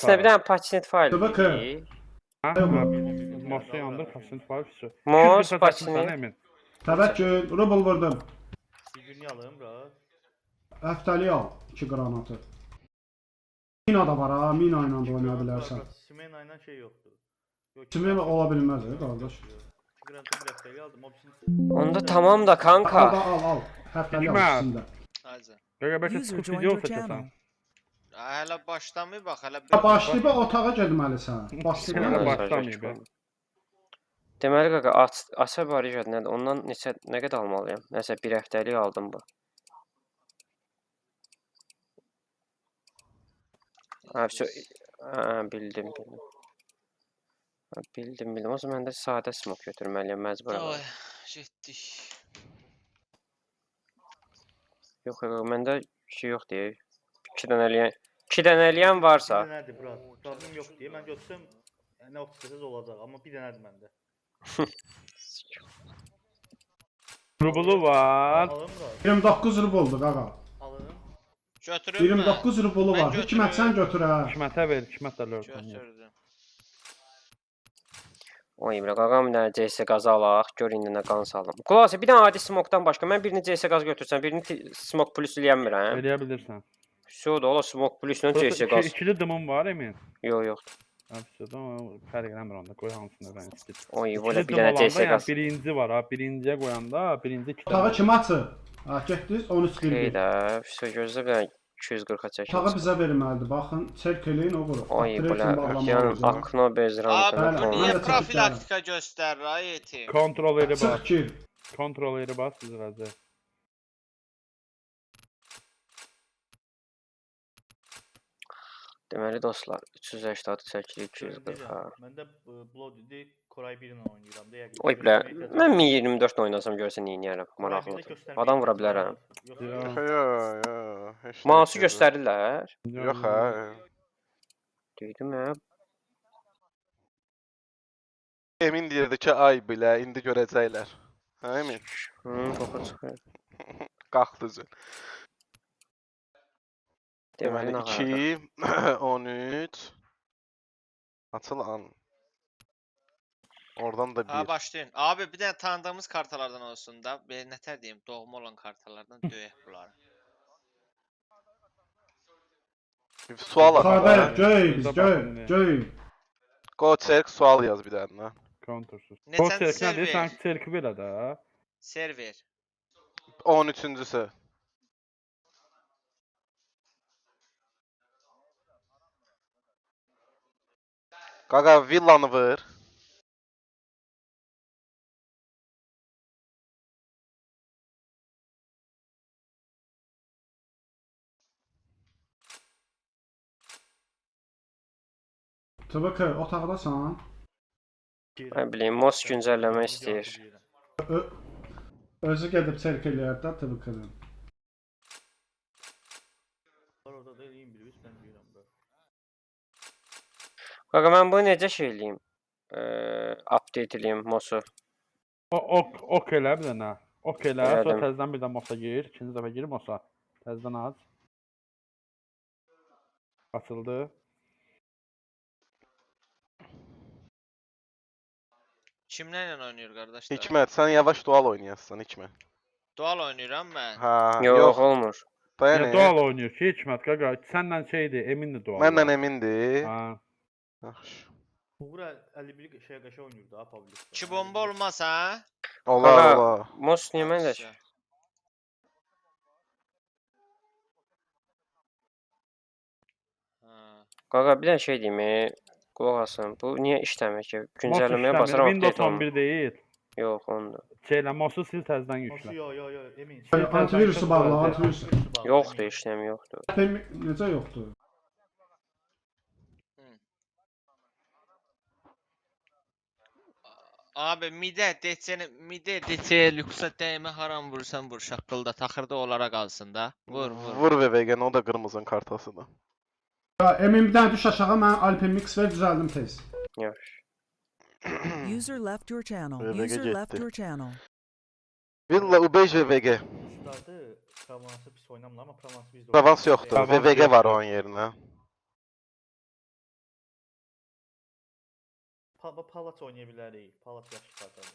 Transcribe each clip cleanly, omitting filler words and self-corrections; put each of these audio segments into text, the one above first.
İçində bir dənə paçnet faylı Bakın. idi. Ha? Tamam. Masa yandır, pasient var. Mos, 240 paçnet. sana emin. Təvəkkül, rubl vurdum. Bir günlük alayım rahat. Həftəlik al 2 qranatı. Mina da var ha, mina ilə də oynaya bilərsən. Simena ilə şey yoxdur. Yox, Simena ola bilməz qardaş. 2 qram bir həftəlik aldım. O Onda tamam da Al kanka. da al. Həftəlik al Hikmət. ikisində. Hacı. Qaqa bəlkə User çıxıb joined video your çəkəsən. channel. Hələ başlamayıb bax, hələ Ha, başlayıb otağa getməlisən. Başlayıb. Hələ Başlamayıb. başlamayıb. ya. Deməli qaqa asa barıca nədir? Ondan nə qədər almalıyam? Nəsə bir həftəlik aldım bu. Ha, bildim. Bildim. O zaman da sadə smoke götürməliyəm məcburam. Ay, getdik. Yox, məndə şey yoxdur. 2 dənəliyən varsa. Bir dənədir bura. Problem yox deyə mən götürsəm nə oxutsaz olacaq, amma bir dənədir məndə. Rublu var. Alım rahat. 29 rubuldur qaqa. Alım. Götürüm mü? 29 rubulu Mən var. Hikmət sən götür hə. Hikmətə ver, Hikmət də lörtün. Götürdüm. O İmrə qaqam bir dənə CS qazı alaq. Gör indi nə qan saldım. Qulaq bir dənə adi smoke'dan başqa mən birini CS qaz götürsəm, birini smoke plus eləyəmirəm. Eləyə bilirsən. Şu da ola smoke plusla CS qaz. İkili dımım var emin. Yox. Absolutda fərq eləmir onda. Qoy hamısını ben istəyir. Oy, İkili belə bir dım dənə olanda CS yəni qaz. birinci var ha. Birinciyə qoyanda birinci 2 Otağı dənə. kim açır? Ha, getdiniz 13 Hey 1. də, gözlə bir 240-a çəkin. Otağı bizə verməlidir. Baxın, çerk eləyin o quru. Oy, belə yəni akno bezran. Abi Bəli, bu bəli. niyə Mən də profilaktika göstərir ay yetim? Kontrol eri Çıx bas. gir. Kontrol eri bas izləcə. Deməli dostlar, 388 240 ha. Məndə Bloody Koray 1 ilə oynayıram da yəqin. Oy bilə, mən 1024 ilə oynasam görsən neyniyərəm, maraqlıdır. Adam vura bilərəm. Yox. Heç Mouse'u göstərirlər. Yox hə. Deydim hə. Emin deyirdi ki, ay bilə, indi görəcəklər. Hə, Emin? Qoxu çıxır. Qalxdı üzü. Deməli Deməli nə 2, 13. Açılan. Oradan da Ha 1. başlayın. Abi bir dənə tanıdığımız kartalardan olsun da. Ben nətər deyim, doğma olan kartalardan döyək bunları. Sual at. Xəbər, da. göy. Go check sual yaz bir dənə. Kontrolsuz. Neçənci O çerk nədir? server? Sən çerki belə də. Server. 13-cüsü. Qaqa villanı vır. TBK otaqdasan? Mən bileyim, Mos güncəlləmək istəyir. Özü gedib çerk eləyər də TBK-dan. Orada da eləyim bir mən deyirəm bura. Qaqa mən bunu necə şey eləyim? Update eləyim Mosu. Ok elə bir dənə. Ok elə, sonra Elədim. təzədən bir də mosa gir. İkinci dəfə gir mosa. Təzədən aç. Açıldı. Kimlərlə oynayır qardaşlar? Hikmət, sən yavaş dual oynayasın Hikmət. Dual oynayıram mən. Hə, Yox, olmur. Dayan. Ya dual oynuyor ki Hikmət qaqa. Səndən şeydir, emindir dual. Mənlə emindir. Ha. Yaxşı. Bura 51 şey qaşa oynayır da public. 2 bomba olmaz ha? Ola, Qaqa, ola. Mos niyə məndə? Yaxşı. Ha. Qaqa bir dənə şey deyim, qulaq asın. Bu niyə işləmir ki? Mosu Güncəlləməyə işləmir. basıram Windows update olmur. 11 deyil. Yox, ondur. Şeylə mosu sil təzədən Mosu yüklə. yo emin. Antivirüsü bağla, antivirüs. Yoxdur, işləm yoxdur. Necə yoxdur? Abi mide DC lüksə dəymə haram vursan vur şaqqılda taxırda onlara qalsın da. Vur. Vur VVG-nə, o da qırmızının kartasıdır. Ya, Emin bir dənə düş aşağı, mən Alpen Mix ver düzəldim tez. Yox. User left your channel. Öyle User gitti. left your channel. Villa U5 VVG. Startı Provans'ı pis oynamla ama Provence bizdə. Provence yoxdur. Provence VVG var yoxdur. onun yerinə. Palat oynaya bilərik. Palat yaxşı kartadır.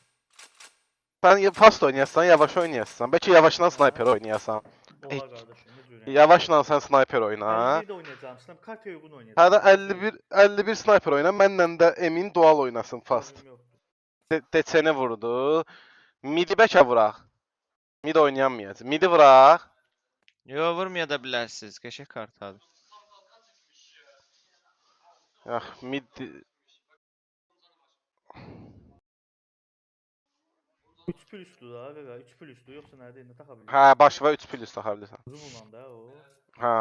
Sən fast oynayasan, yavaş oynayasan. Bəlkə yavaşla sniper oynayasan. Olar qardaşım, necə ürəyim. Yavaşla sən sniper oyna. 51 də oynayacağam. Snap kartaya uyğun oynayacağım. Hə də 51 sniper oyna. Mənlə də Emin dual oynasın fast. Problem yoxdur. Deçeni vurdu. Midi bəlkə vuraq. Mid oynayamayacaq. Midi vuraq. Yo, vurmaya da bilərsiniz. Qəşəng kartadır. Yax, mid 3 plusdur da, qaqa. 3 plusdur. Yoxsa nədə indi taxa bilirsən? hə, başına 3 plus taxa bilirsən. Zoomla da o. Hə.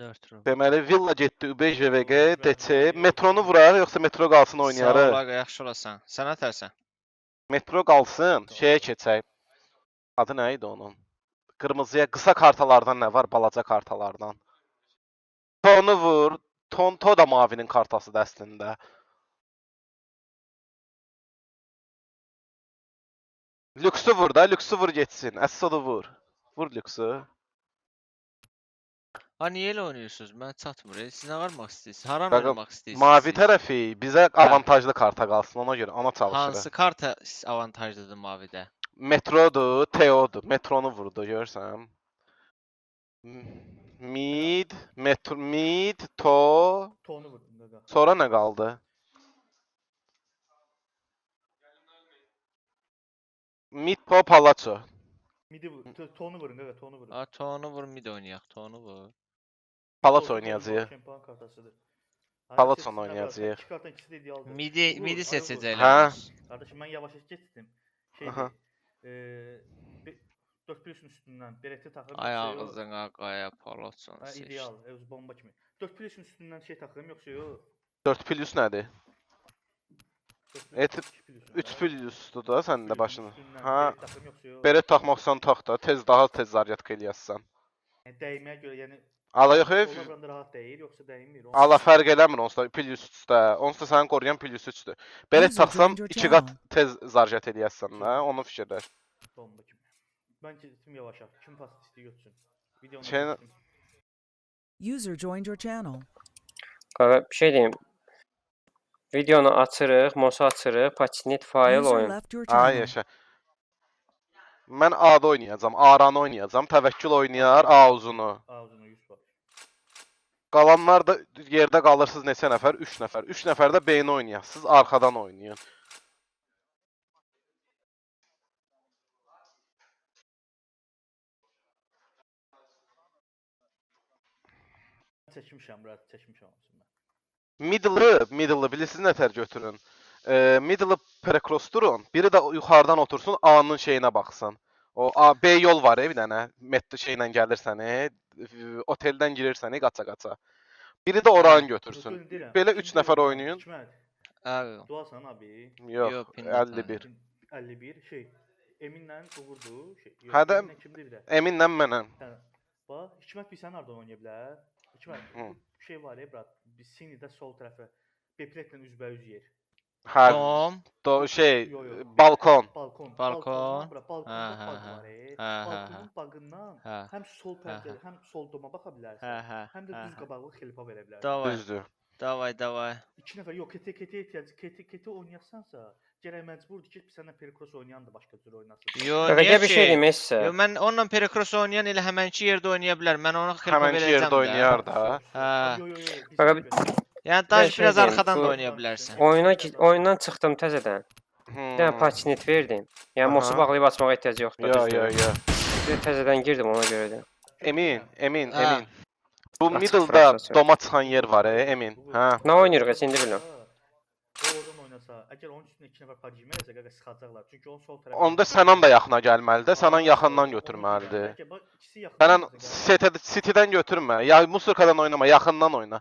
4 rub. Deməli Villa getdi UBJVG, DC, metronu vuraq yoxsa metro qalsın Sağ oynayarıq? ol, ağa, yaxşı olasan. Sən atərsən. Metro qalsın, şeyə keçək. Adı nə idi onun? Qırmızıya qısa kartalardan nə var? Balaca kartalardan. Tonu vur. To da mavinin kartasıdır əslində. Lüksü vur da, lüksü vur getsin. Əssodu vur. Vur lüksü. Ha, niyə elə oynuyorsunuz? Mən çatmır. Siz nə varmaq istəyirsiniz? Haran Qaqa, oynamaq istəyirsiniz? Mavi tərəfi bizə avantajlı karta qalsın, ona görə ona çalışırıq. Hansı karta avantajlıdır mavidə? Metrodur, Teodur. Metronu vurdu, görürsən. Mid, To. Tonu vurdum qaqa. Sonra nə qaldı? Mid, Po, Palazzo. Midi vur. Tonu vurun qaqa, tonu vurun. Ha, tonu vur, mid oynayaq, tonu vur. Palazzo oynayacağıq. Şampiyon kartasıdır. Palazzo oynayacağıq. İki kartdan ikisi də idealdır. Midi Vur, seçəcəklər. Hə. Kardeşim mən yavaş keçdim. Aha. Şeydi. 4 plusun üstündən bereti taxırım. Ay yoxsa yox? ağzına qaya palotson Ha, seç. ideal, öz bomba kimi. 4 plusun üstündən şey taxırım yoxsa yox? 4 plus nədir? 4 Et- 2 plusun 3 da. plusdur da səndə Plusun başını. üstündən Ha, beret taxırım yoxsa yox? beret taxmaqsan tax da, daha tez zaryadka eləyəsən. Yəni dəyməyə görə, yəni Ala yox, Ola buranda rahat deyil, yoxsa dəymir. ala fərq eləmir onsuz da plus 3-də. Onsuz da sənin qoruyan plus 3-dür. Beret User taxsam joined your 2 qat channel. tez zaryad eləyəsən də, onu fikirləş. Bomba kimi. Mən keçdim yavaş. Kim pas istəyir götürsün. Videonu Şey- keçdim. User joined your channel. Qaqa, bir şey deyim. Videonu açırıq, mosu açırıq, Patchnet fayl User oyun. left your Ay channel. yaşa. Mən A-da oynayacağam, Aranı oynayacağam, Təvəkkül oynayar A uzunu. Ağzına 100 var. Qalanlar da yerdə qalırsınız neçə nəfər? 3 nəfər. 3 nəfər də B-ni oynayasınız, arxadan oynayın. Çəkmişəm, bura çəkmişəm hamısını. Middle-ı bilirsiniz nətər götürün. Middle-ı precross durun. Biri də yuxarıdan otursun, A-nın şeyinə baxsın. O A, B yol var bir dənə. Metro şeylə gəlirsən, oteldən girirsən, qaça-qaça. Biri də oranı götürsün. Belə 3 nəfər oynayın. Hikmət, Ağa. duasan abi. Yox, Yox, pinlə 51. 51 şey. Eminlə uğurdu. Şey, yox, Hə də- Eminlə kimdir bir də? Eminlə mənəm. Hə. Bax, Hikmət bilsən hardan oynaya bilər? Hikmət, Hı. bir şey var ya, brat. Biz Sinidə sol tərəfə Bepletlə üzbəyüz yer. Hə, Dom. şey, Yo, yo. balkon. Balkon. Balkon. Balkondan bura, balkonda Hə, hə, bag hə. var. Hə, hə, Balkonun bağından Hə. həm sol pəncərə, hə. həm sol doma baxa bilərsən. Hə, hə. Həm də hə, düz hə. qabaqlı xelifa verə bilərsən. Davay, Düzdür. davay, davay. 2 nəfər yox, kete ehtiyacı, kete oynayasansa, gərək məcburdur ki, səndən Perikros oynayan da başqa cür oynasın. Yo, Qaqa, niyə gəl bir şey ki? deyim sizə. Yo, mən onunla Perikros oynayan elə həmənki yerdə oynaya bilər. Mən ona xilpa Həmənki verəcəm yerdə də. oynayar da. Hə. Yo, yo, yo. Qaqa, Yəni Bir daş şey biraz deyim, arxadan da bu- oynaya bilərsən. Oyundan çıxdım təzədən. Bir dənə Patchnet verdim. Yəni mosu Aha. bağlayıb açmağa ehtiyac yoxdur. Yo, düzdür? yo, yo. Bir təzədən girdim ona görə də. Emin. Hə. Bu Açıq middle-da fraksiyası. doma çıxan yer var, Emin. Hə. Nə oynayırıq heç indi bilmirəm. O oradan oynasa, əgər onun üstünə 2 nəfər pacimə eləsə, qaqa sıxacaqlar. Çünki onun sol tərəfində. Onda Sənan da yaxına gəlməlidir. Sənan yaxından götürməlidir. Bəlkə bax, ikisi yaxın. Sənan City-dən götürmə. Ya Musurkadan oynama, yaxından oyna.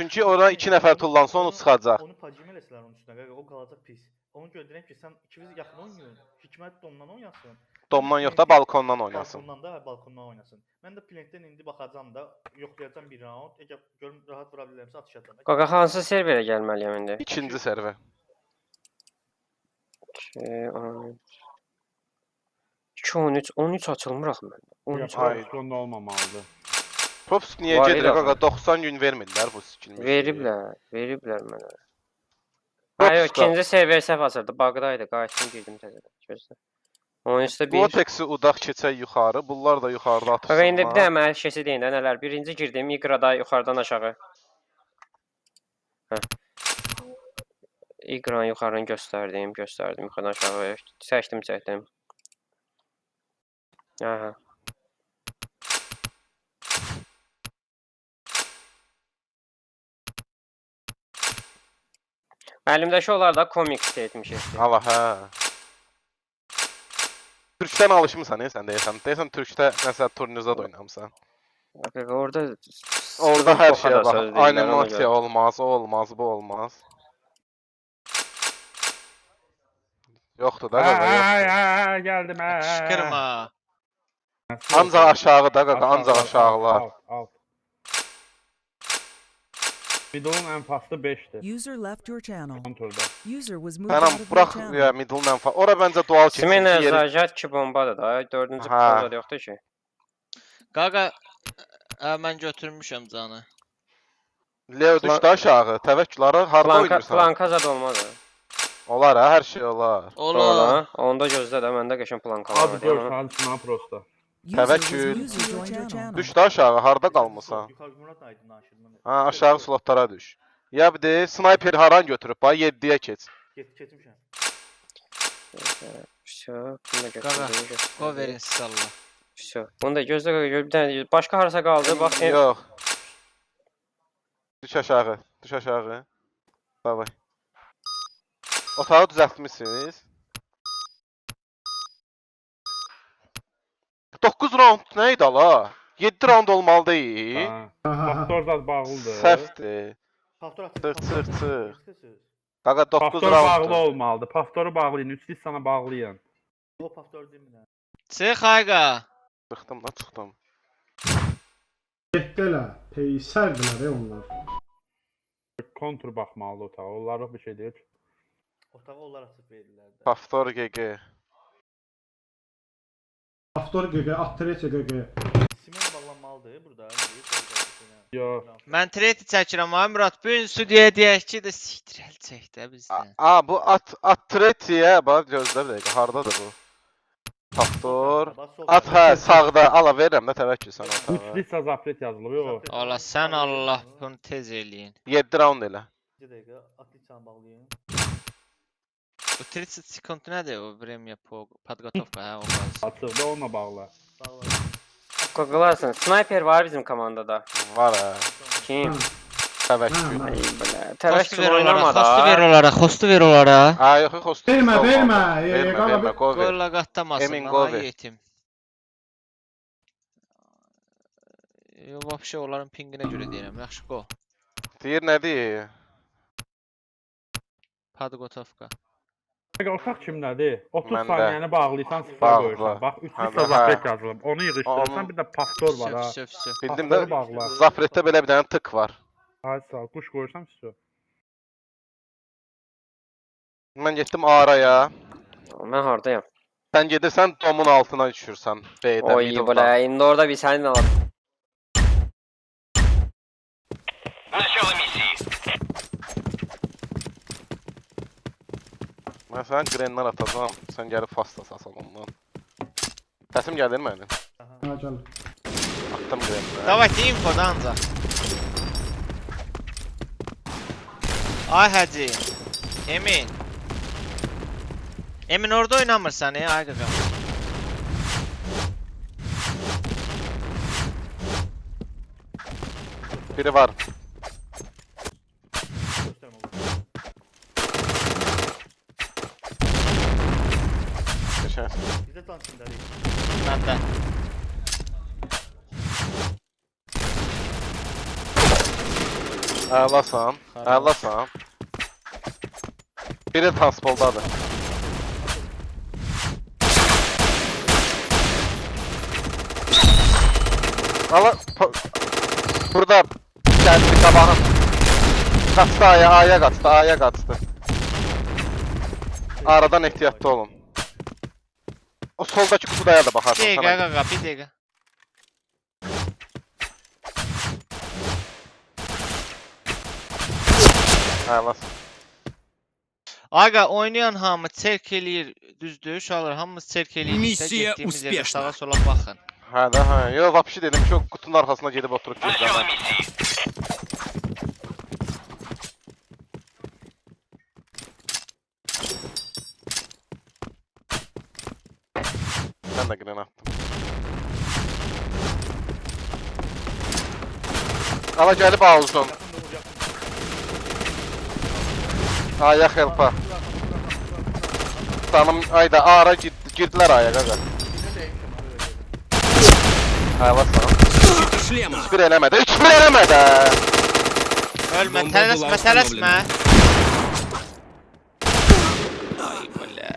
Çünki ora 2 nəfər tullansın, onu sıxacaq. Onu pacimə eləsələr onun üstünə, qaqa, o qalacaq pis. Onu göndərəm ki, sən ikiniz yaxın oynayın. Hikmət domdan oynasın. Domdan yox da balkondan oynasın. Balkondan da, balkondan oynasın. Mən də plentdən indi baxacam da, yoxlayacam bir round. Əgər görüm rahat vura bilərəmsə atışacağam. Qaqa, hansı serverə gəlməliyəm indi? İkinci server. 13 açılmır axı məndə. 13 Ay. Propsiyonda olmamalıdır. Props niyə Var gedir idi qaqa? axı. 90 gün vermirlər bu skillini. Veriblər mənə. Hayır, Protuska. ikinci seviye səhv hazırdı. Bug'daydı. Qayıtdım girdim təzədən. Gözlə. Onun üstə bir. Vortex-i udaq keçək yuxarı. Bunlar da yuxarıda Bax indi bir atırsınlar. də mənə şeysi deyin də nələr. Birinci girdim iqrada yuxarıdan aşağı. Hə. İqranı yuxarıdan göstərdim yuxarıdan aşağı. Çəkdim. Aha. Əlimdəki olar da komiks etmişik. Allah hə. Türkdən alışmısan, sən deyirsən. Deyirsən Türkdə məsəl turnirdə də oynamısan. Orada Orada hər şeyə söz bax. deyirlər, ona Animasiya görə. olmaz, o olmaz, bu olmaz. Yoxdur da qaqa, yoxdur. Geldim. Qışqırma. Ancaq aşağıda qaqa, ancaq aşağılar. Alt. Middle'ın en fazla 5'ti. User left your channel. Konturda. User was moved out Mənəm of your burax channel. ya middle-dən falan. Ora məncə dual keçsin. Smena Yeri Zajat 2 bombadır da. Dördüncü Ha. pozada yoxdur ki. Qaqa, mən götürmüşəm canı. Leo düşdü aşağı. Təvəkkülləri harda oynayırsan? Planka zad olmaz. Ha. Olar ha, hər şey olar. Ola. Onda gözlə də məndə qəşəng planka Hadi var. gör sen şuna prosta. User Təvəkkül. was moved out of your channel. Düşdü aşağı, harda qalmısan? Yuxarı Murat aydın danışırdım. Ha, aşağı slotlara düş. Ya bir de sniper haran götürüb, bax 7-yə keç. Keçmişəm. Всё, bunu da Qaqa, götürdüm. Go verin siz Allah. Всё. Bunu da gözlə bir dənə başqa harasa qaldı. Bax Yox. Düş aşağı, düş aşağı. Davay. Otağı düzəltmisiniz. 9 round nə idi ala? 7 round olmalı deyil. Faktor zat bağlıdır. Səhvdir. Faktor atın. Çıx. Qaqa 9 Faktor bağlı round. olmalıdır. Faktoru bağlayın. Üstü sana bağlayın. O faktor değil mi lan? Çıx Ayqa. Çıxdım da çıxdım. Getdilər. Peysərdilər onlar. Kontur bakmalı otağa. Onlara bir şey değil. Otağı onlar açıb verirlər də. Pastor GG. Avtor GG, Atreçe GG. Simen bağlanmalıdır burada. Yox. Mən trade çəkirəm ay Murad. Bu gün studiyaya deyək ki, də siktir əl çək də bizdən. Bu Atretiyə, bax gözlə bir dəqiqə, hardadır bu? Pastor. At hə, sağda. Ala verirəm də təvəkkül sən otağa. Üçlü zapret yazılıb. Yox. Allah sən Allah bunu tez eləyin. 7 round elə. 2 dəqiqə atlıqsan bağlayın. Bu 30 sekund nədir o время по подготовка hə o qalsın. Açıqda onunla bağla. Bağla. Qoqularsın. Sniper var bizim komandada. Var hə. Kim? Təvəkkül. Ay belə. Hostu Təvəkkül ver onlara, oynama hostu ver da. onlara, hostu ver onlara. Ha yox, host. Vermə, vermə. Vermə, Qaqa, vermə, go ver. Qoyla qatlamasın Emin lan Govi. ay yetim. Yo, vəbşə onların pinginə görə deyirəm, yaxşı go. Deyir nədir? Podgotovka. Peki otaq kimdədir? 30 Məndə. saniyəni bağlayırsan sıfıra Bağla. qoyursan. Bax, üçlü Hə, zapret yazılıb. Onu yığışdırırsan, Onun- bir də pastor var ha. Söv. Bildim Pasları də bağla. Zapretdə belə bir dənə tık var. Hadi sağ ol. Kuş qoyursan üstü. Mən getdim araya. Mən hardayam? Sən gedirsən domun altına düşürsən. B'də, Oy middle'da. belə. İndi orada bir sənin alam. Mən sənə grenlər atacağam. Sən gəlib fast asasan ondan. Səsim gəlir mənim. Ha, gəl. Attım grenləri. Давайте infoda ancaq. Ay Hacı. Emin. Emin orada oynamırsan ya ay qaqam. Biri var. Göstərmə olur. Geçən. Bizdə can içindərik. Məndə. Əlasan. Əlasan. Biri transpoldadır. Ala burada gəldi qabağın. Qaçdı aya qaçdı, aya qaçdı. Aradan ehtiyatlı olun. O soldakı kutuya da Bir baxarsan. dəqiqə Sana. qaqa, bir dəqiqə. Əlasan. Aga oynayan hamı çerk eləyir, düzdür, uşaqlar hamımız çerk eləyirik. Missiya Getdiyimiz yerdə uspешна. sağa sola baxın. Hə də, hə. Yo, vapşi dedim ki, o qutunun arxasına gedib oturup gözləmə. Mən də qren attım. Ala gəlib ağzın. Yaxında vur, yaxında. Aya helpa. Tanım ayda ara girdilər aya qaqa. Bizə deymişəm, öyle. Ayla sağ. Защита шлема. Hiçbir eləmədi. Hiçbir eləmədi. Ölmə, Bomba tələsmə, была tələsmə. установлена. Ay bля.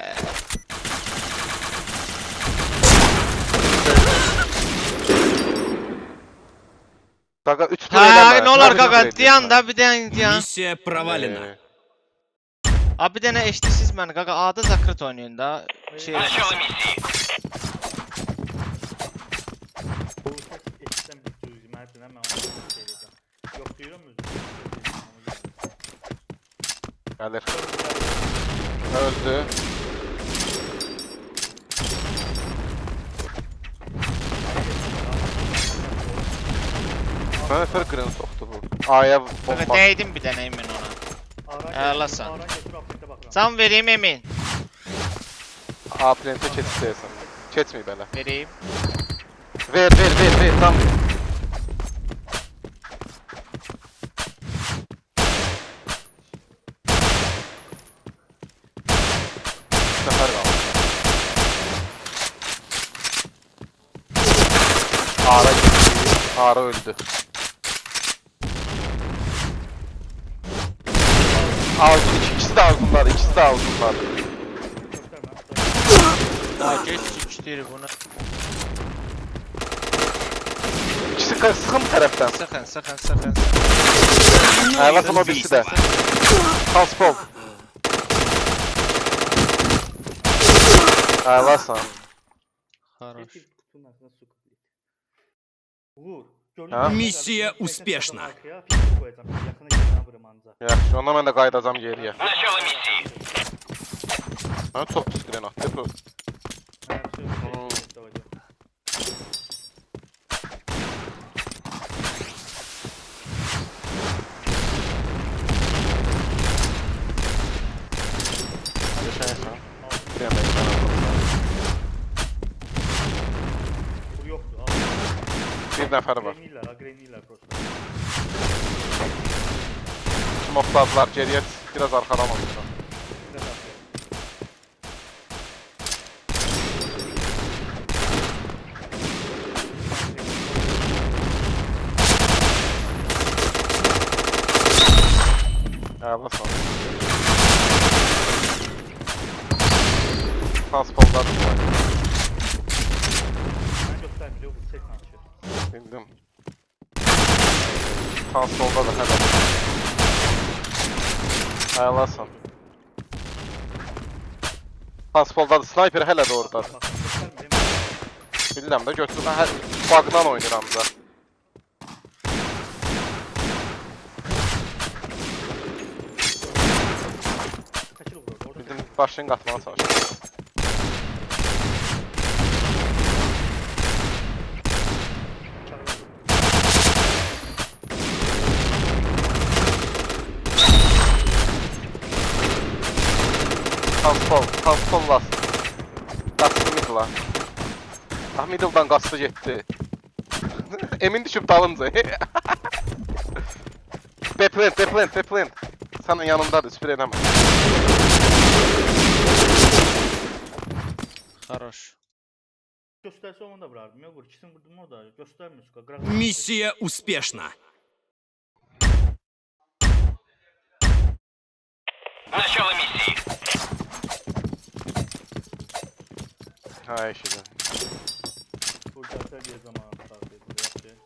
Qaqa 3 tur Ha, eləmə. nə olar Hər qaqa, tur dayan eləyirsən. da, bir dayan, dayan. Миссия провалена. Abi bir dənə eşitsiz məni qaqa, adı zakrit oynayın da. Şey eləməsin. Bu səs eşitsən bir düzgün, mən dinə mən onu şey edəcəm. Yox deyirəm özüm. Gəlir. Öldü. Mənə fır qren soxdu bu. Aya Qaqa bomba. dəydim bir dənə Emin ona. Əlasan. Aran götür, apetə baxıram. Can vereyim Emin. A plantə keçsəyəsən. Keçməyib elə. Vereyim. Ver, tam ver. Səfər qaldı. Ara gitti. Ara öldü. Ağzın ikisi de ağzındadır, ikisi de ağzındadır. Ha geç siktir bunu. İkisi sıxın tərəfdən. Sıxın, sıxın, sıxın. Aylasın o birisi də. Transpol. Aylasın. Хорош. Getir kutunun altına su kuplet. Vur. Ha? Missiya uspешна. Arkaya filtre koyacağım. Yaxına gələn vurum ancaq. Yaxşı, ondan mən də qaydacam geriyə. Mən çox pis qren atdı bu. Hə, söz. Davay. Yaşayırsan. Qren də iki dənə atırsan. Bu yoxdur. al. Bir nəfər var. Greniller prosta. Smokladılar geriyə, biraz arxadan olmuşlar. Biraz arkaya. Aylasın. Transpoldadır bu. Mən göstərmir, bu tek danışır. Bildim. Transpoldadır hələ. Aylasın. Transpoldadır, sniper hələ də oradadır. Bax, göstərmir. Bilirəm də götürmə hər bug'dan oynayıram da. Kaçır vurur. Orada Bildim başını qatmağa çalışıram. Transpol last. Qaçdı middle-a. Ah, middle-dan qaçdı getdi. Emin düşüb dalınca. B-plant. Sənin yanındadır, süpür eləmə. Хорош. göstərsə onu da vurardım. Yox, vur. İkisini vurdum o da. Göstərmir suka. Миссия успешна. Ha, eşidim. Burada bir zaman sarf edilir.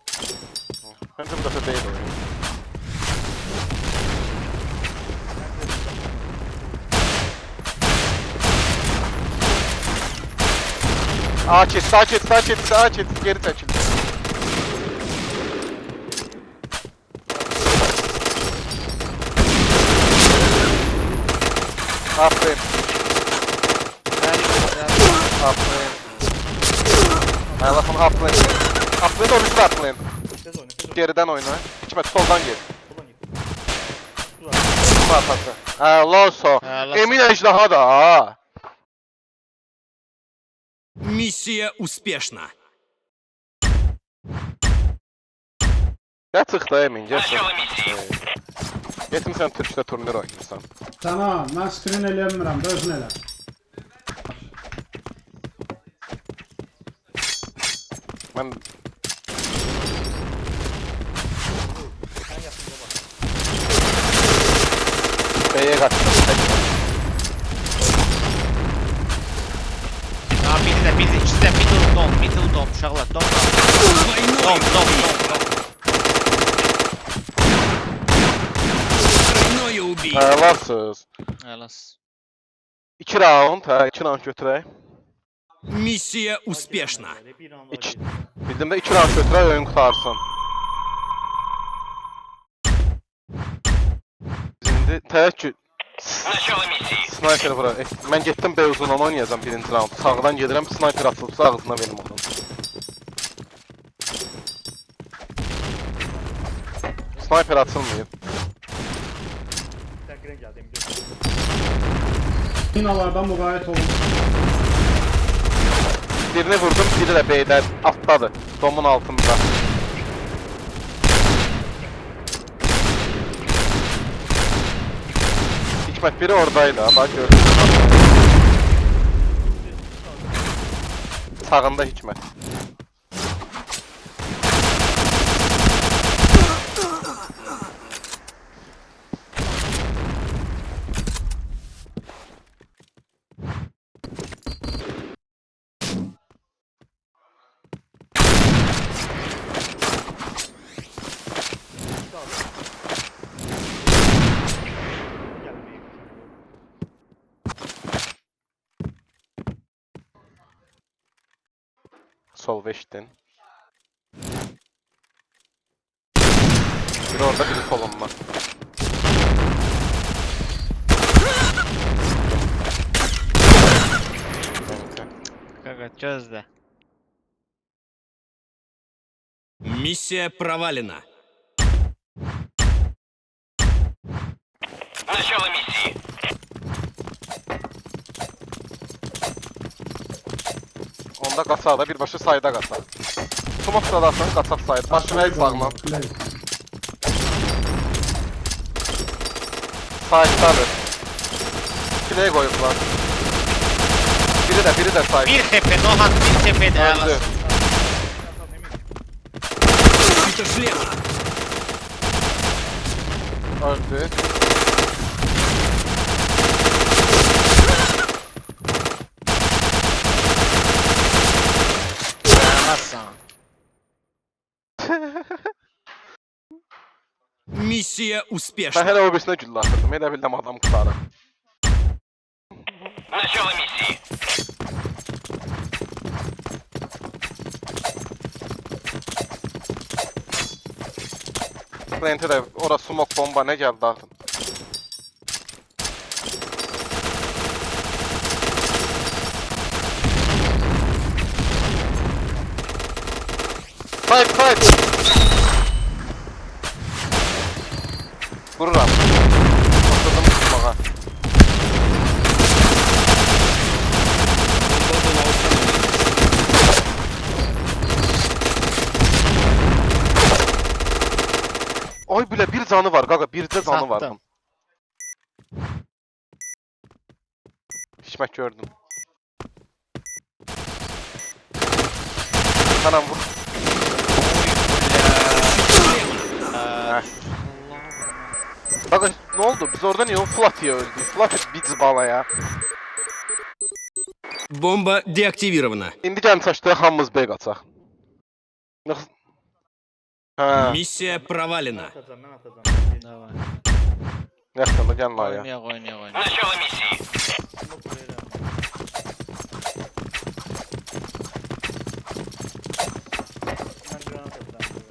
Bence bu dəfə deyil oyun. Sağ çet, geri çəkildi. Aferin. Aferin. Aylasın aferin. Aferin o bizi aferin. Tez oyna, tez oyna. Geriden oyna. Hikmet soldan gir. Ulan git. Kim atası? Loso. Loso. Emin ejdaha da ha. Миссия успешна. Ya çıx da Emin, gel. Getmisən Türkdə turnir oynayırsan. Sana mən screen eləyəmirəm də özün elə. Mən Sen yapınca bak. B'ye qaçdım. Bir de ikisi de middle dom uşaqlar dom. Dom. Тройное убийство. Aylarsız. Həlas. 2 round, hə, 2 round götürək. Миссия успешна. Bir anda İki. geçti. Bildim də 2 round götürək, oyun qutarsın. Şimdi təəkküd. Sniper bura. Mən getdim B uzundan oynayacağam birinci round. Sağdan gedirəm, sniper atılıbsa ağzına verim onu. Sniper atılmayıb. Tekrar geldim. Minalardan müğayət olun. Birini vurdum, biri də B'də atladı. Domun altında. Hikmet biri oradaydı, bak gördüm. Sağında Hikmet. Sol beştin. Biri orada, biri solumda. Qaqa gözlə. Миссия провалена. Onda qaçaq birbaşa sayda qaçaq. Smoke sıradasın, qaçaq sayda. Başını el sağlam. Play. Saydadır. Play qoyublar. Biri də sayda. Bir tepe, Nohan bir tepede Öldü. həlas. Защита шлема. Öldü. Həlassan. Миссия Mən успешна. hələ o birisinə güllə atırdım. Elə bildim adam qutarır. Plant'e də ora smoke bomba nə gəldi dağıtın. Fight! Vururam. Oturdum tutmağa. Oy bile bir canı var gaga, birde canı var. Sattım. Hikmet gördüm. Anam vur. Heh. Gaga ne oldu? Biz orada niye o Fluffy'ye öldük? Fluffy bir bala ya. Бомба деактивирована. İndi gəlin çaşdı hamımız B qaçaq. Hə, Миссия провалена. Atacağım, ben atacağım. Davay. yaxşı da gəlin aya. Oynayaq. Smoke verirəm. Ben granat atacağım.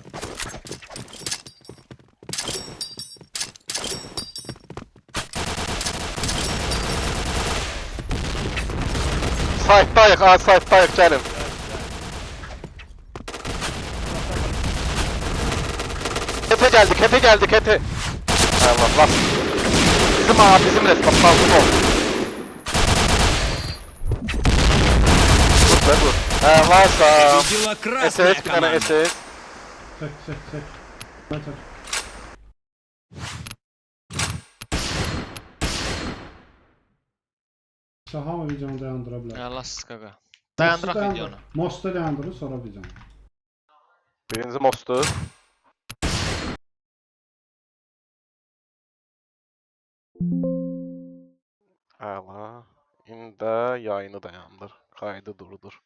Site'dayıq, site'dayıq, gəlin. Kete geldi, kete. Allah lan. Bizim resmen, saldım ol. Dur be dur. Varsa. Победила красная SS, bir tane команда. Çek SS. çek çek. Ben çek. Şaha videonu dayandıra bilər. Allah skaqa. Mostu Dayandıraq dayandır- videonu. Mostu dayandırın sonra videonu. Birinci mostu. Əla. İndi yayını dayandır. Kaydı durdur.